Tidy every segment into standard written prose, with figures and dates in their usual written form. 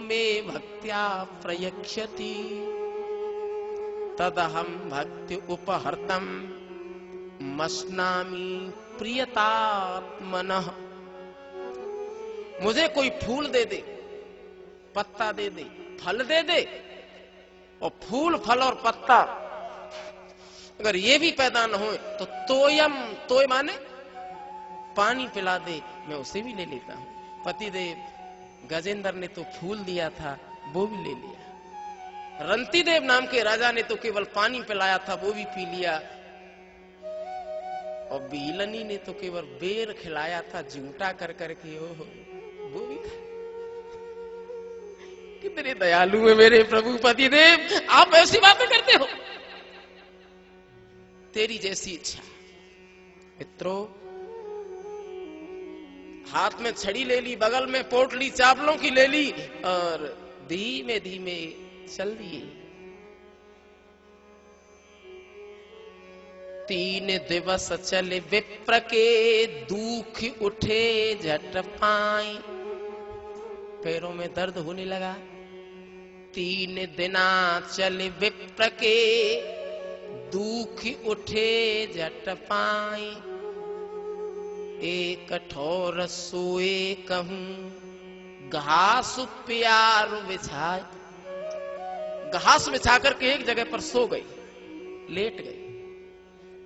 मे भक्त्या प्रयच्छति तदहम भक्ति उपहर्तम मस्नामि प्रियतात्मनः। मुझे कोई फूल दे दे, पत्ता दे दे, फल दे दे, और फूल फल और पत्ता अगर ये भी पैदा न हो तो तोयम, तोय माने पानी पिला दे, मैं उसे भी ले लेता हूं। पतिदेव गजेंद्र ने तो फूल दिया था, वो भी ले लिया। रंतीदेव नाम के राजा ने तो केवल पानी पिलाया था, वो भी पी लिया। और बीलनी ने तो केवल बेर खिलाया था, जूठा कर करके, ओहो वो भी था। कितने दयालु है मेरे प्रभु पतिदेव, आप ऐसी बातें करते हो। तेरी जैसी इच्छा। मित्रों, हाथ में छड़ी ले ली, बगल में पोटली चावलों की ले ली और धीमे धीमे चल दिए। 3 दिवस चले विप्र के, दुख उठे झट पाए। पैरों में दर्द होने लगा। 3 दिना चले विप्र के, दुख उठे झट पाए। एक ठोर सोए कहूं, घास प्यार बिछाए। घास बिछा करके एक जगह पर सो गई, लेट गई।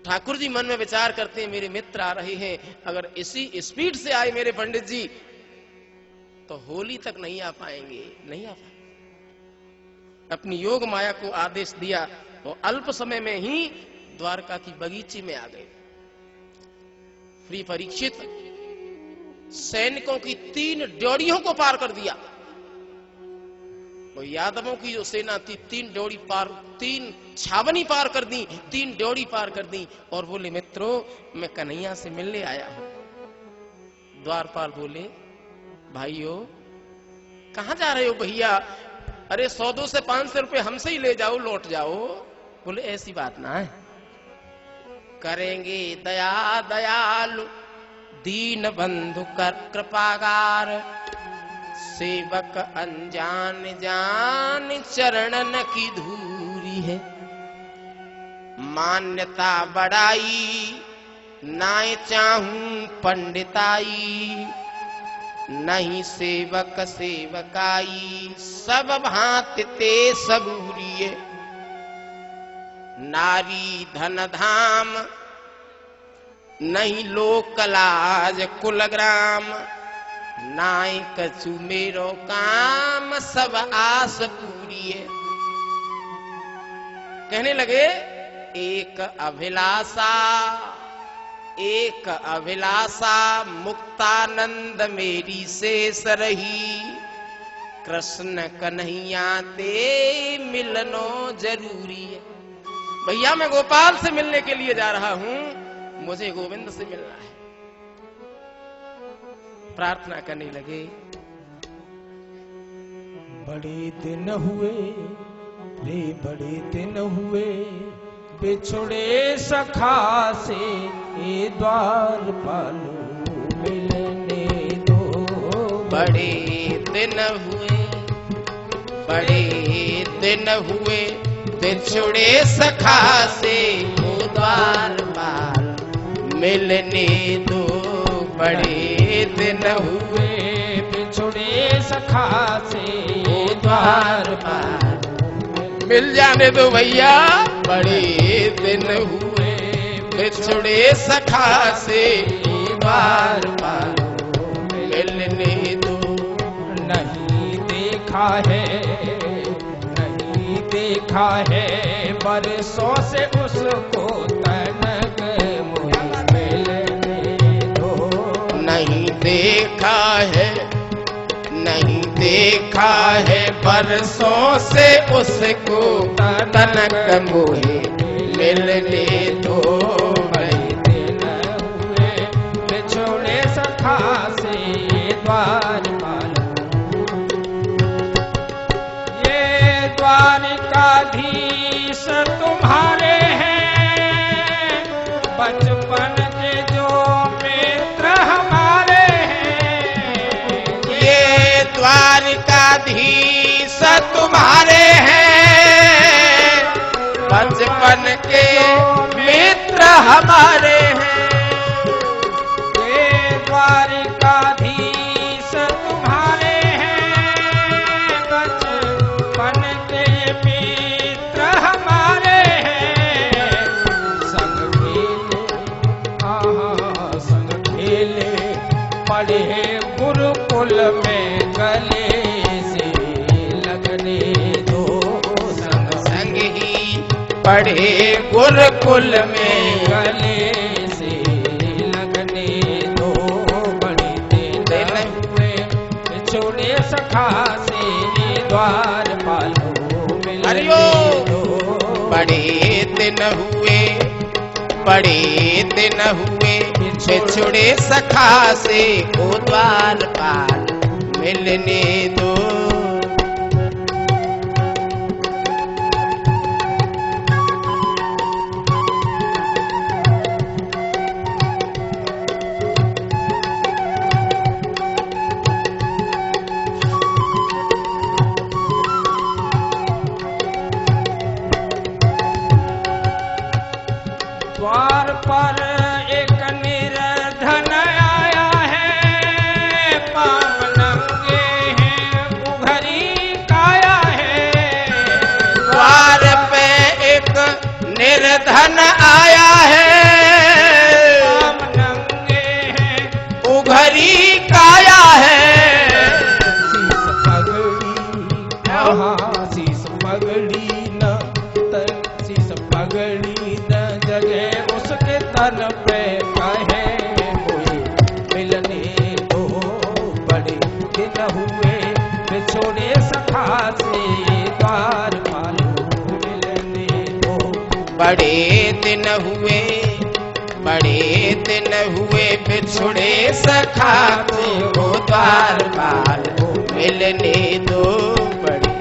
ठाकुर जी मन में विचार करते हैं, मेरे मित्र आ रहे हैं, अगर इसी स्पीड से आए मेरे पंडित जी तो होली तक नहीं आ पाएंगे, नहीं आ पाएंगे। अपनी योग माया को आदेश दिया तो अल्प समय में ही द्वारका की बगीचे में आ गए। श्री परीक्षित सैनिकों की 3 ड्योढ़ियों को पार कर दिया। तो यादवों की जो सेना थी 3 ड्योढ़ी पार, 3 छावनी पार कर दी, 3 ड्योढ़ी पार कर दी। और बोले, मित्रों मैं कन्हैया से मिलने आया हूं। द्वारपाल बोले, भाइयों कहां जा रहे हो भैया? अरे 100 से 500 रुपए हमसे ही ले जाओ, लौट जाओ। बोले, ऐसी बात ना है, करेंगे दया दयालु, दीन बंधु कर कृपागार। सेवक अनजान जान, चरणन की धूरी है। मान्यता बढ़ाई, नाय चाहूं पंडिताई। नहीं सेवक सेवकाई, सब भांति ते सबूरिये। नारी धन धाम, नहीं लोक लाज कुलग्राम। नाय कछु मेरो काम, सब आस पूरी है। कहने लगे, एक अभिलाषा, एक अभिलाषा मुक्तानंद मेरी शेष रही। कृष्ण कन्हैया ते मिलनो जरूरी है। भैया मैं गोपाल से मिलने के लिए जा रहा हूं, मुझे गोविंद से मिलना है। प्रार्थना करने लगे, बड़े दिन हुए रे, बड़े दिन हुए, बिछुड़े सखा से ये द्वारपालो मिलने दो। बड़े दिन हुए, बड़े दिन हुए, बिछुड़े सखा से वो द्वारपाल मिलने दो। बड़े दिन हुए, बिछुड़े सखा से वो द्वारपाल मिल जाने दो भैया। बड़े दिन हुए, बिछुड़े सखा से द्वारपाल मिलने दो। नहीं देखा है, नहीं देखा है, बरसों से उसको तनक मुझे मिलने दो। नहीं देखा है, नहीं देखा है, बरसों से उसको तनक मुझे मिलने दो। बड़े दिन हुए, बिछुड़े सखा से द्वारपाल। ये द्वारिकाधीश तुम्हारे हैं, बचपन के जो मित्र हमारे हैं। ये द्वारिकाधीश हमारे हैं। ये द्वारिकाधीश तुम्हारे हैं, बचपन के मित्र हमारे हैं। संग खेले संग खेले पढ़े गुरुकुल में, गले से लगने दो। संग संग ही पढ़े गुरुकुल में, गले से लगने दो। बड़ी दिन हुए छोड़े सखा से, द्वारपालो मिलने हरिओ दो। बड़े दिन हुए, बड़े दिन हुए बिछुड़े सखा से, को द्वारपाल मिलने दो। द्वार पर एक निर्धन आया है, पाँव नंगे हैं उघरी काया है। द्वार पे एक निर्धन आया है, पाँव नंगे हैं उघरी काया है। शीस पगड़ी, शीस पगड़ी न शीस पगड़ी न जगे उसके तन पे, कहे कोई मिलने दो। बड़े दिन हुए बिछोड़े सखा से, द्वारपालो मिलने दो। बड़े दिन हुए, बड़े दिन हुए बिछुड़े सखा को, द्वारपाल मिलने दो। बड़े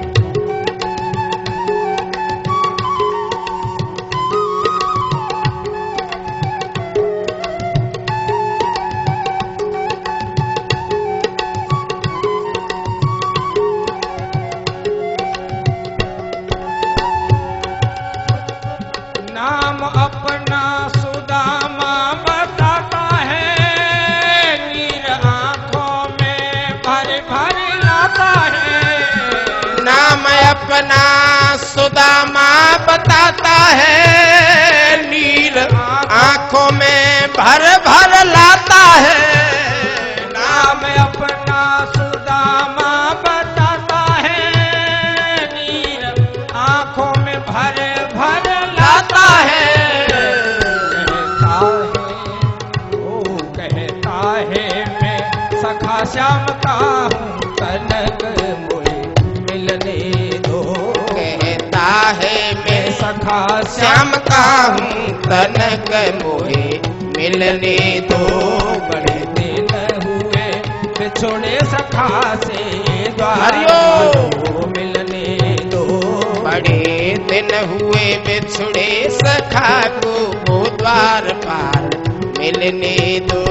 नाम अपना सुदामा बताता है, नीर आंखों में भर भर लाता है। नाम अपना सुदामा बताता है, नीर आंखों में भर भर लाता है। नाम अपना सुदामा बताता है, नीर आंखों में भर भर लाता है। कहता है मैं सखा श्याम का हूँ, तनक मोए मिलने दो। कहता है मैं सखा श्याम का हूँ, तनक मोहे मिलने दो। बड़े दिन हुए बिछोड़े सखा से, हरिओ द्वारपालो मिलने दो। बड़े दिन हुए बिछुड़े सखा को, द्वारपाल मिलने दो।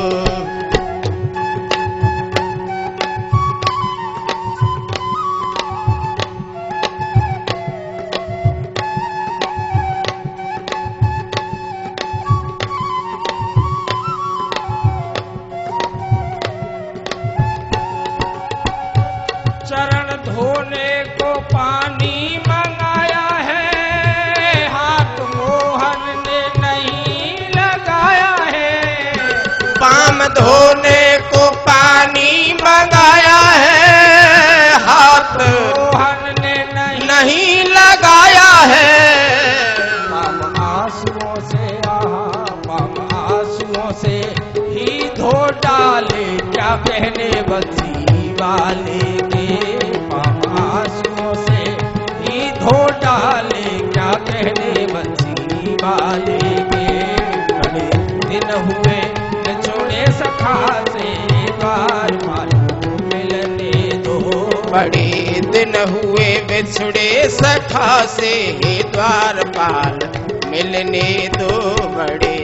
चरण धोने को पानी मंगाया है, हाथ मोहन ने नहीं लगाया है। पाम धोने को पानी मंगाया है, हाथ मोहन ने नहीं लगाया है। पाम आंसुओं से पाम आंसुओं से ही धो डाले, क्या कहने बंसी वाले के। पाम आंसुओं से ही धो डाले, क्या कहने बंसी वाले के। बड़े दिन हुए छोड़े सखा से, द्वारपालो मिलने दो। बड़े दिन हुए बिछुड़े सखा से, द्वारपाल मिलने दो। बड़े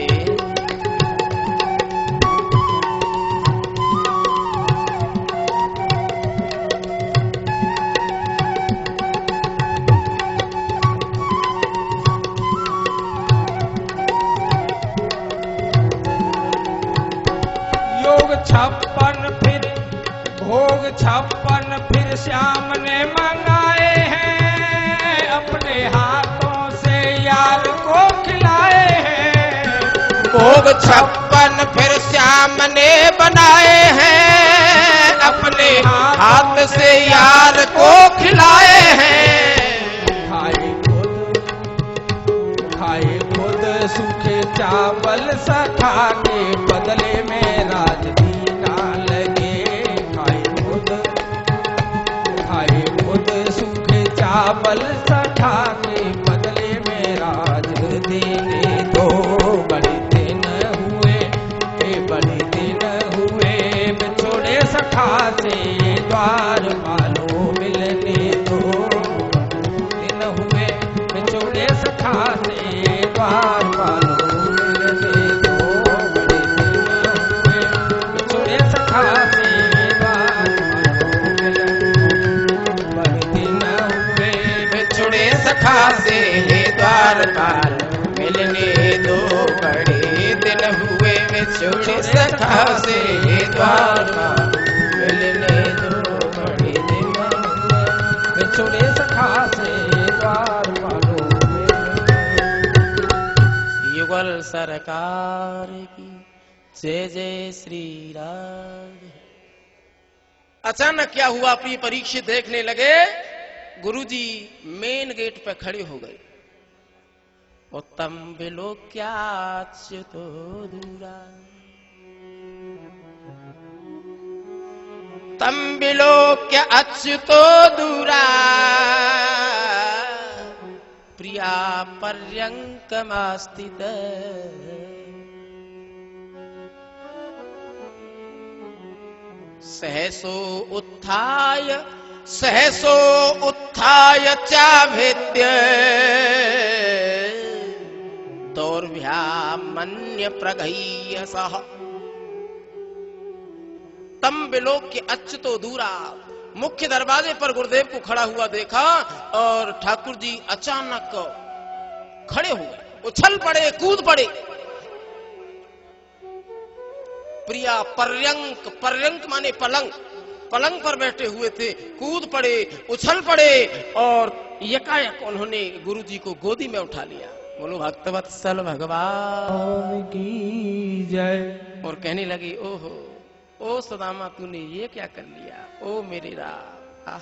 56 फिर श्याम ने मंगाए हैं, अपने हाथों से यार को खिलाए हैं। भोग 56 फिर श्याम ने बनाए हैं, अपने हाथ से यार को खिलाए हैं। खाए खुद सूखे चावल सखा के बदले में राजदीना लगे। खाए खुद सूखे चावल सखा के बदले में राज देने दो। बड़े दिन हुए, बड़े दिन हुए, बिछोड़े सखा से द्वार पालो मिलने दो। दिन हुए बिछोड़े सखा से द्वार पालो मिलने दो। बड़े दिन हुए बिछोड़े सखा से द्वार पालो। बड़े दिन हुए बिछुड़े सखा से द्वार पाल मिलने दो। बड़े दिन हुए बिछुड़े सखा से द्वार पाल मिलने दो। बड़े दिन हुए बिछोड़े सखा से द्वार पालो। युगल सरकार की जय जय श्री राम। अचानक क्या हुआ, प्रिय परीक्षित देखने लगे गुरुजी मेन गेट पे खड़े हो गए। उत्तम विलोक्याच्युतो दूरा, तम विलोक्य अच्युतो दूरा, प्रिया पर्यंकमास्थित। सहसो उत्थाय चाभेद्य, दौर्भ्यामन्य प्रगह्य सह। तम विलोक्य अच्युतो दूरा, मुख्य दरवाजे पर गुरुदेव को खड़ा हुआ देखा और ठाकुर जी अचानक खड़े हो गए, उछल पड़े, कूद पड़े। प्रिया पर्यंक, पर्यंक माने पलंग, पलंग पर बैठे हुए थे, कूद पड़े, उछल पड़े और यकायक उन्होंने गुरुजी को गोदी में उठा लिया। बोलो भक्तवत्सल भगवान की जय। और कहने लगी, ओहो ओ सुदामा, तूने ये क्या कर लिया, ओ मेरे राम,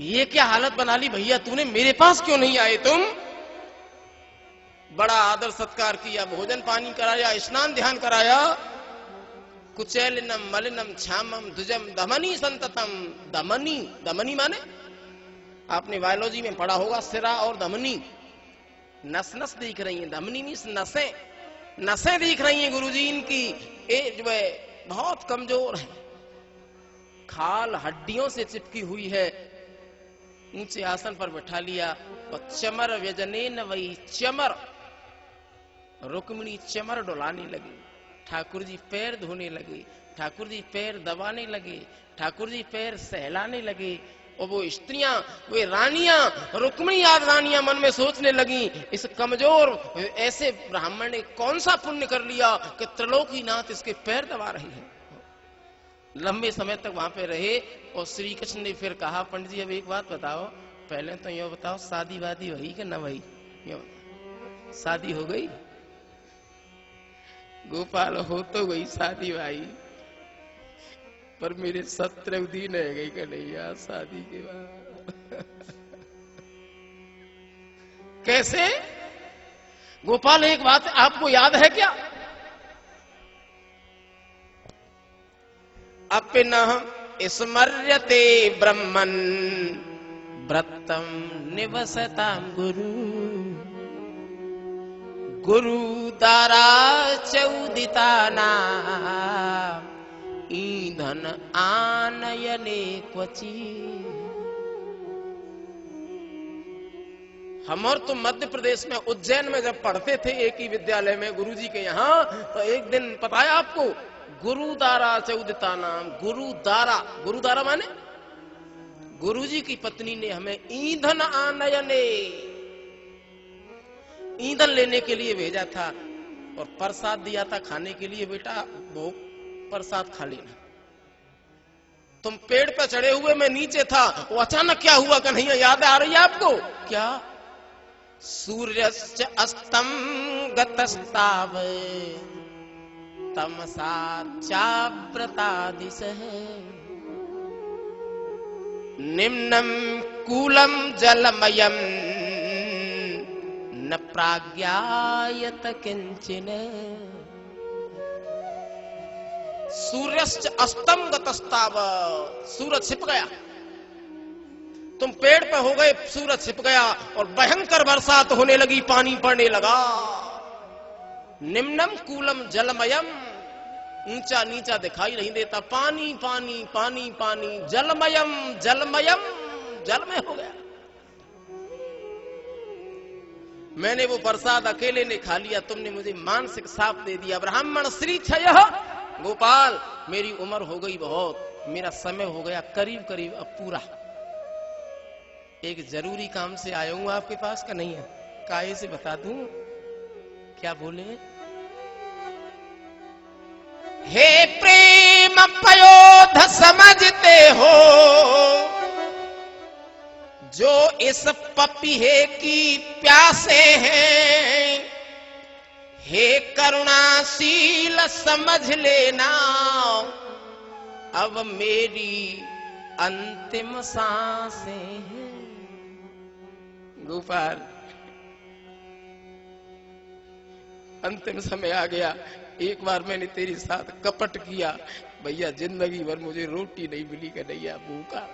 ये क्या हालत बना ली भैया, तूने मेरे पास क्यों नहीं आए तुम? बड़ा आदर सत्कार किया, भोजन पानी कराया, स्नान ध्यान कराया। कुचैलिनम मलिनम छामम द्विजम दमनी संततम। दमनी, दमनी माने आपने बायोलॉजी में पढ़ा होगा, सिरा और धमनी, नस नस दिख रही है। धमनी मीन्स नसें, नसें दिख रही हैं गुरुजी इनकी, जो है बहुत कमजोर है, खाल हड्डियों से चिपकी हुई है। ऊंचे आसन पर बैठा लिया और चमर व्यजनेन वही चमर, रुक्मिणी चमर डुलाने लगी। ठाकुर जी पैर धोने लगे, ठाकुर जी पैर दबाने लगे, ठाकुर जी पैर सहलाने लगे। और वो स्त्रियां, वे रानियां, रुक्मिणी आदि रानियां मन में सोचने लगी, इस कमजोर ऐसे ब्राह्मण ने कौन सा पुण्य कर लिया कि त्रिलोकीनाथ इसके पैर दबा रही है। लंबे समय तक वहां पे रहे और श्री कृष्ण ने फिर कहा, पंडित जी अब एक बात बताओ, पहले तो यो बताओ शादी वादी हुई कि न हुई? शादी हो गई? गोपाल हो तो गई शादी भाई, पर मेरे 17 दिन रह गई कन्हैया शादी के बाद। कैसे? गोपाल एक बात आपको याद है क्या? अपिनः स्मर्यते ब्रह्मन् व्रतम निवसताम गुरु, गुरु दारा चौदिताना ईंधन आनयने क्वचि। हम और तुम मध्य प्रदेश में उज्जैन में जब पढ़ते थे एक ही विद्यालय में गुरुजी के यहाँ, तो एक दिन पता है आपको, गुरुदारा चौदिता नाम, गुरुदारा, गुरुदारा माने गुरुजी की पत्नी ने हमें ईंधन आनयने, ईंधन लेने के लिए भेजा था और प्रसाद दिया था खाने के लिए, बेटा वो प्रसाद खा लेना। तुम पेड़ पर चढ़े हुए, मैं नीचे था, वो अचानक क्या हुआ कन्हैया, याद आ रही है आपको क्या? सूर्यश्च अस्तम गतस्ताव तमसा चाव्रता दिशः निम्नम कूलम जलमयम न प्राज्ञायत किंचिन। सूर्यश्च अस्तम गतस्ताव, सूरज छिप गया, तुम पेड़ पे हो गए, सूरज छिप गया और भयंकर बरसात होने लगी, पानी पड़ने लगा। निम्नम कूलम जलमयम, ऊंचा नीचा दिखाई नहीं देता, पानी पानी पानी पानी, जलमयम जलमयम, जलमय हो गया। मैंने वो प्रसाद अकेले ने खा लिया, तुमने मुझे मानसिक साप दे दिया। ब्राह्मण श्री क्षय, गोपाल मेरी उम्र हो गई बहुत, मेरा समय हो गया करीब करीब अब पूरा। एक जरूरी काम से आया हूं आपके पास, का नहीं है? काहे से बता दूं? क्या बोले? हे प्रेम पयोध समझते हो जो इस पपीहे की प्यासे हैं, हे करुणाशील समझ लेना अब मेरी अंतिम सांसें हैं। गोपाल अंतिम समय आ गया, एक बार मैंने तेरे साथ कपट किया भैया, जिंदगी भर मुझे रोटी नहीं मिली कन्हैया, भूखा।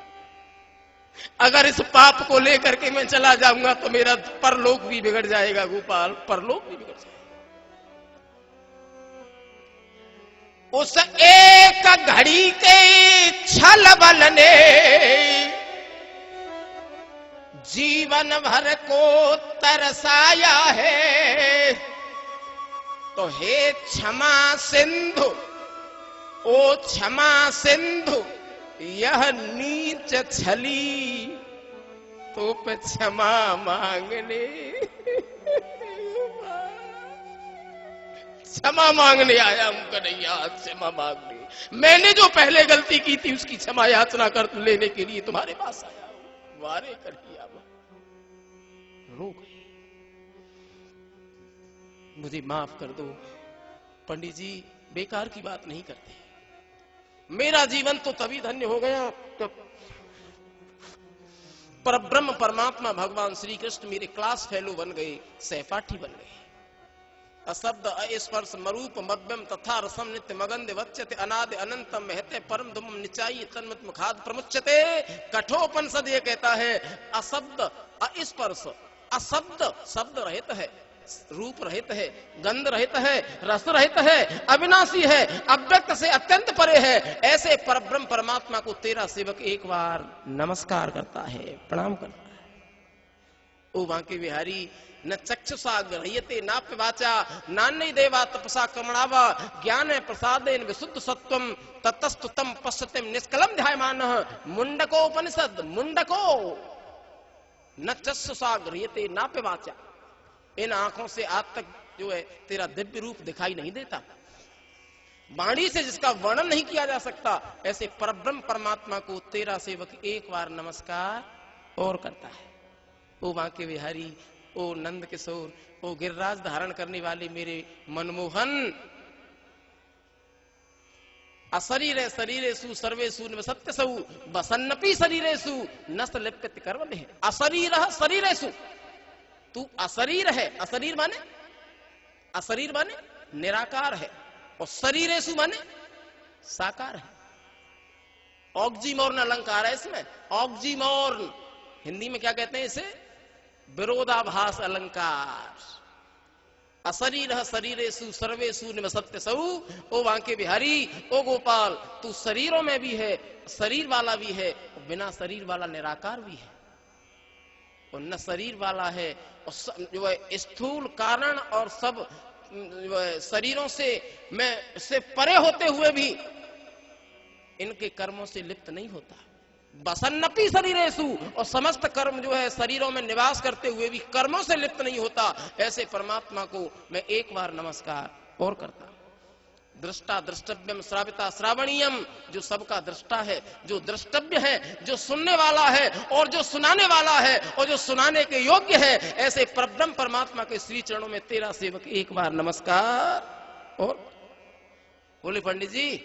अगर इस पाप को लेकर के मैं चला जाऊंगा तो मेरा परलोक भी बिगड़ जाएगा गोपाल, परलोक भी बिगड़ जाएगा। उस एक घड़ी के छल बल ने जीवन भर को तरसाया है, तो हे क्षमा सिंधु, ओ क्षमा सिंधु, यह नीच छली तो पे क्षमा मांगने, क्षमा मांगने आया हूं कन्हैया, क्षमा मांगने। मैंने जो पहले गलती की थी उसकी क्षमा याचना कर लेने के लिए तुम्हारे पास आया हूं। वारे कन्हैया रो गई, मुझे माफ कर दो। पंडित जी बेकार की बात नहीं करते, मेरा जीवन तो तभी धन्य हो गया जब परब्रह्म परमात्मा भगवान श्री कृष्ण मेरे क्लास फेलो बन गए, सहपाठी बन गए। अशब्द अस्पर्श मरूप मव्यम तथा रसम नित्य मगंध वच्यते अनादि अनंतम महते परम धुमम निचाई तन्मत मुखाद प्रमुच्यते। कठोपनिषद ये कहता है अशब्द अस्पर्श, अशब्द शब्द रहित है, रूप रहित है, गंध रहित है, रस रहित है, अविनाशी है, अव्यक्त से अत्यंत परे है, ऐसे परब्रह्म परमात्मा को तेरा सेवक एक बार नमस्कार करता है, प्रणाम करता है। ओ बांके बिहारी, न चक्षुषा गृह्यते नाप्य वाचा नान्य देवा तपसा कर्मणावा ज्ञान प्रसादेन विशुद्ध सत्वम ततस्तु तम पश्यतिम निष्कलम ध्यायमानः। मुंडकोपनिषद, मुंडको न चक्षुषा गृह्यते नाप्य वाचा, इन आंखों से आज तक जो है तेरा दिव्य रूप दिखाई नहीं देता, वाणी से जिसका वर्णन नहीं किया जा सकता, ऐसे परब्रह्म परमात्मा को तेरा सेवक एक बार नमस्कार और करता है। ओ बांके बिहारी, ओ नंद किशोर, ओ गिरिराज धारण करने वाले मेरे मनमोहन, अशरीरे शरीरेषु सर्वेषु निवसत्यसौ वसन्नपि शरीरेषु नष्ट लिप्यते कर्मभिः। अशरीरः शरीरेषु, तू अशरीर है, अशरीर माने, अशरीर माने निराकार है, और शरीरेषु माने साकार है। ऑक्सीमोर्न अलंकार है इसमें, ऑक्सीमोर्न हिंदी में क्या कहते हैं इसे? विरोधाभास अलंकार। अशरीरः शरीरेषु सर्वेषु निवसत्यसौ। ओ बांके बिहारी, ओ गोपाल, तू शरीरों में भी है, शरीर वाला भी है, और बिना शरीर वाला निराकार भी है, और न शरीर वाला है, और जो है स्थूल कारण और सब शरीरों से मैं से परे होते हुए भी इनके कर्मों से लिप्त नहीं होता। वसन्नपि शरीरेषु, और समस्त कर्म जो है शरीरों में निवास करते हुए भी कर्मों से लिप्त नहीं होता, ऐसे परमात्मा को मैं एक बार नमस्कार और करता। दृष्टा द्रष्टव्यम श्राविता श्रावणीयम, जो सबका दृष्टा है, जो द्रष्टव्य है, जो सुनने वाला है और जो सुनाने वाला है और जो सुनाने के योग्य है, ऐसे परब्रह्म परमात्मा के श्री चरणों में तेरा सेवक एक बार नमस्कार। और बोले पंडित जी,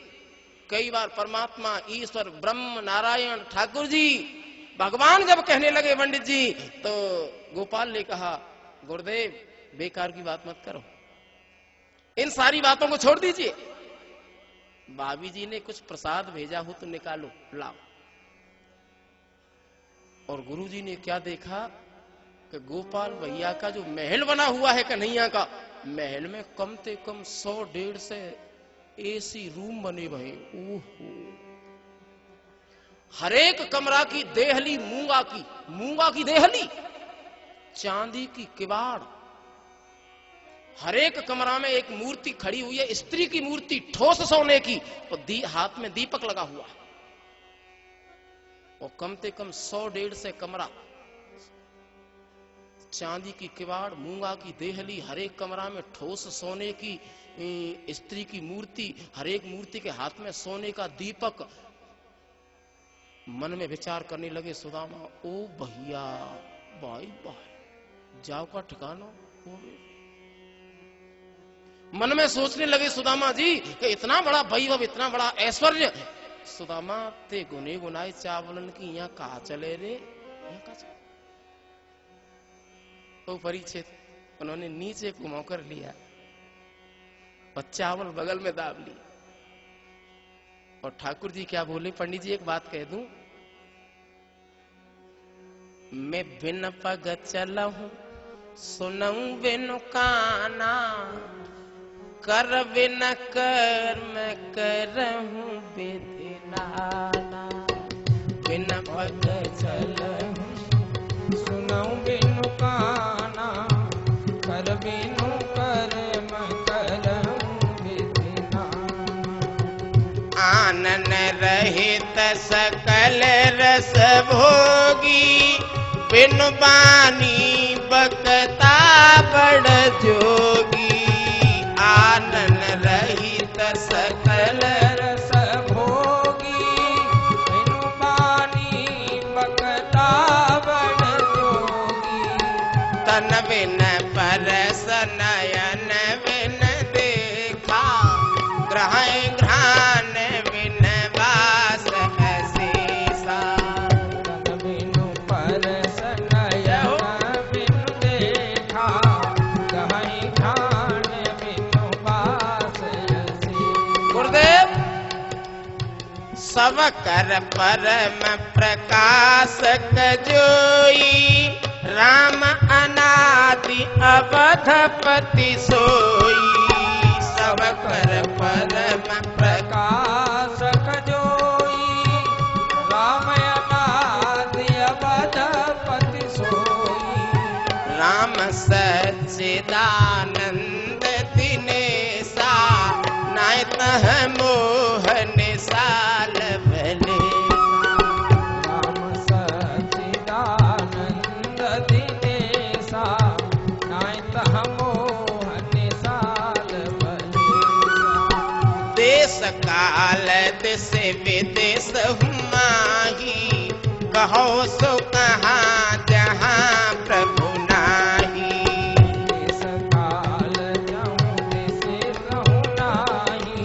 कई बार परमात्मा ईश्वर ब्रह्म नारायण ठाकुर जी भगवान जब कहने लगे पंडित जी, तो गोपाल ने कहा गुरुदेव बेकार की बात मत करो, इन सारी बातों को छोड़ दीजिए। भाभी जी ने कुछ प्रसाद भेजा हो तो निकालो लाओ। और गुरुजी ने क्या देखा कि गोपाल भैया का जो महल बना हुआ है कन्हैया का, महल में कम से कम 100-150 एसी रूम बने भये। ओहो, हर एक कमरा की देहली मूंगा की देहली, चांदी की किवाड़, हर एक कमरा में एक मूर्ति खड़ी हुई है, स्त्री की मूर्ति, ठोस सोने की, और हाथ में दीपक लगा हुआ है। और कम से कम 100-150 कमरा, चांदी की किवाड़, मूंगा की देहली, हर एक कमरा में ठोस सोने की स्त्री की मूर्ति, हर एक मूर्ति के हाथ में सोने का दीपक। मन में विचार करने लगे सुदामा, ओ भैया भाई जाओ का ठिकाना। मन में सोचने लगे सुदामा जी कि इतना बड़ा वैभव, इतना ऐश्वर्य, ऐश्वर्य, सुदामा ते गुने गुनाए चावलन की यहाँ कहा चले रे, यहाँ कहा चले। तो परीक्षित उन्होंने नीचे घुमा कर लिया और चावल बगल में दाब ली। और ठाकुर जी क्या बोले, पंडित जी एक बात कह दूं, मैं बिन पग चला हूं, सुनऊं बिन काना, कर बिन कर्म करहूं विधि नाना। बिन पग चलहूं, सुनऊं बिनु काना, कर बिनु कर्म करहूं विधि नाना। आनन रहित सकल रस भोगी, बिनु बानी बकता बड़ जोगी। आनन रहित सकल रस भोगी, बिनु बानी बकता बड़ जोगी। तन बिन परस नयन बिन देखा, ग्रहण घ्राण बिन वास अशेषा। तन बिनु परस नयन बिनु देखा, ग्रहण घ्राण बिनु वास अशेषा। गुरुदेव सब कर परम प्रकाशक जोई, राम अनादि अवधपति सोई। सब कर परम प्रकाशक जोई, राम अनादि अवधपति सोई। राम सच्चिदानंद दिनेशा, नाय तह मोह निसाल भले। राम सच्चिदानंद दिनेशा, नाय तह मोह निसाल भलेसा। देश काल दिश विदेश हुमाही, कहो सो कहाँ जहाँ प्रभु नाही। देश काल जहूँ देश कहूँ नाही,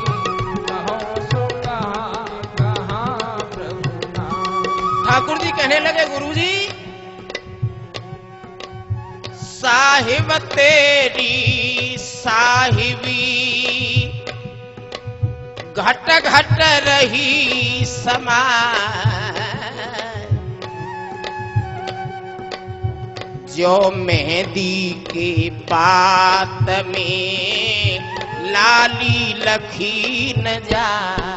कहो सो कहाँ प्रभु नाही। ठाकुर जी कहने लगे, गुरुजी साहिब तेरी साहिबी, घट घट रही समाय। जो मेहंदी के पात में लाली लखी न जाए।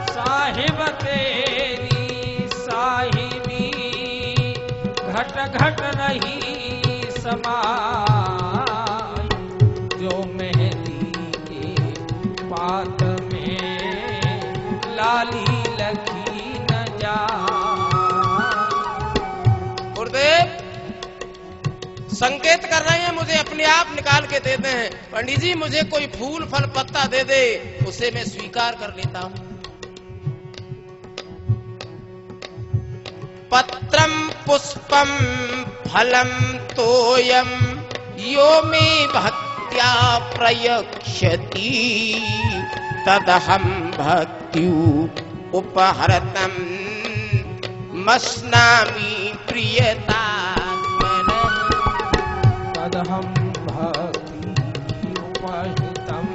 साहिब तेरी साहिबी, घट घट रही समाई। जो मेहंदी के पात में लाली लखी न जाए। गुरुदेव संकेत कर रहे हैं, मुझे अपने आप निकाल के देते हैं। पंडित जी मुझे कोई फूल फल पत्ता दे दे, उसे मैं स्वीकार कर लेता हूं। पत्रम पुष्पम फलम तोयम यो मे भक्त्या प्रयक्षति तदहम भक्त्यु उपहरतम मस्नामि प्रियतात्मनः। तदहं भक्ति उपहितं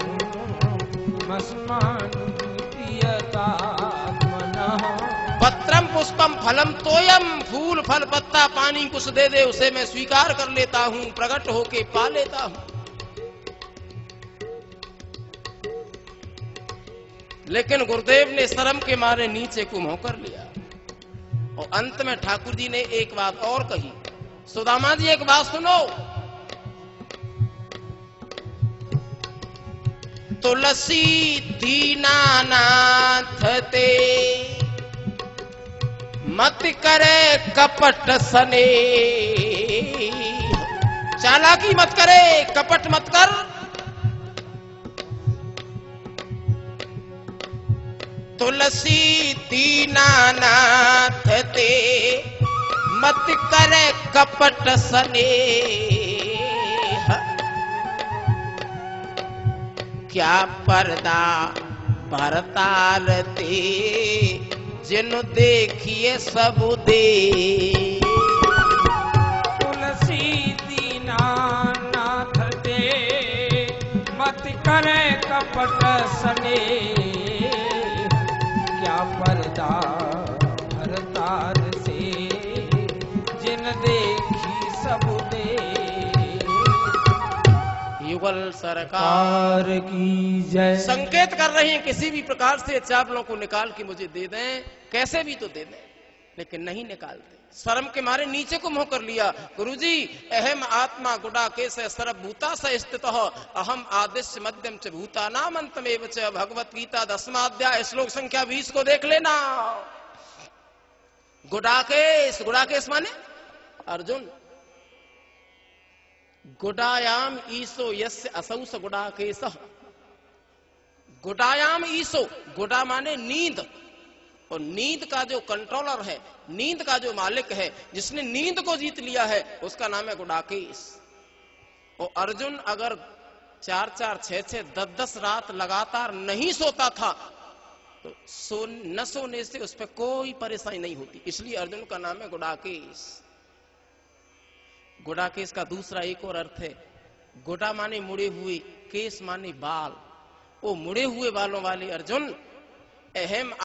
मस्मामि प्रियतात्मनः। पत्रम पुष्पम फलम तोयम, फूल फल पत्ता पानी कुछ दे दे उसे मैं स्वीकार कर लेता हूं, प्रकट होके पा लेता हूं। लेकिन गुरुदेव ने शर्म के मारे नीचे को मुंह कर लिया और अंत में ठाकुर जी ने एक बात और कही, सुदामा जी एक बात सुनो, तुलसी दीनानाथ ते मत करे कपट सने। चालाकी मत करे, कपट मत कर। तुलसी दीनानाथ ते मत करे कपट सने। क्या पर्दा भरतार ते जिन देखिए सब दे। तुलसी दीनानाथ ते मत करे कपट सने। क्या पर्दा भरतार से जिन देखी सब दे। युगल सरकार की जय। संकेत कर रहे हैं किसी भी प्रकार से चावलों को निकाल के मुझे दे दें, कैसे भी तो दे दें, लेकिन नहीं निकालते। शर्म के मारे नीचे को मुंह कर लिया। गुरुजी अहम आत्मा गुडाकेश सर्वभूता स स्थितः अहम आदिश्य मध्यम च भूतानाम अंतमेव च। भगवत गीता 10वां अध्याय श्लोक संख्या 20 को देख लेना। गुडाकेश, गुडाकेश माने अर्जुन। गुडायाम ईसो यस्य असौ स गुडाकेशः। गुडायाम ईसो, गुडा माने नींद, और नींद का जो कंट्रोलर है, नींद का जो मालिक है, जिसने नींद को जीत लिया है, उसका नाम है गुडाकेश। और अर्जुन अगर 4-4, 6-6, 10-10 रात लगातार नहीं सोता था तो न सोने से उस पर कोई परेशानी नहीं होती, इसलिए अर्जुन का नाम है गुडाकेश। गुडाकेश का दूसरा एक और अर्थ है, गुडा माने मुड़े हुए, केश माने बाल। वो मुड़े हुए बालों वाले अर्जुन, अहम